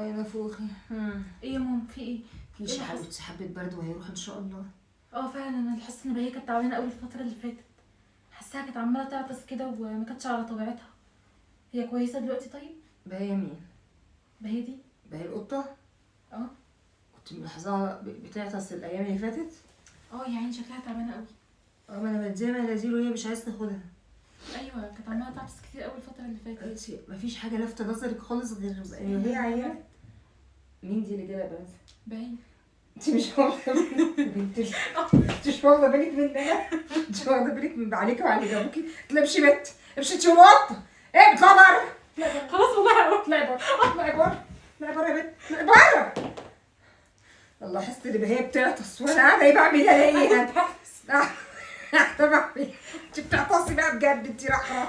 يا نفوخي. ايه يا ماما في ايه؟ مفيش إيه يا اللي حصل؟ حبيبتي، حبة برد وهيروح ان شاء الله. فعلا انا حاسه ان بهي كانت تعبانه قوي الفتره اللي فاتت. حاساها كانت عماله تعطس كده وما كانتش على طبيعتها. هي كويسه دلوقتي طيب؟ بهي مين؟ بهي دي؟ بهي القطة؟ اه. كنت ملاحظاها بتعطس الايام اللي فاتت. يا عيني شكلها تعبانه قوي. ما انا بديها مناديل وهي مش عايزة تاخدها. ايوه كانت عماله تعطس كتير قوي الفتره اللي فاتت. انتي مفيش حاجة لافتة نظرك خالص غير ان هي عيانة؟ مين دي اللي جايه بنات؟ بهي. انتي مش واخدة بالك؟ انتي مش واخدة بالك مننا؟ انتي واخدة بالك من عليكي وعلى جنبك؟ لا امشي بنت، امشي انتي والقطة. ايه بتطلع بره؟ خلاص والله هقول. اطلعي بره، اطلعي بره، اطلعي بره يا بنت، اطلعي بره. والله حست ان هي بتعطس وانا قاعدة ايه بعمل ايه؟ طبعا انتي بتعطسي بقى بجد، انتي رحمة.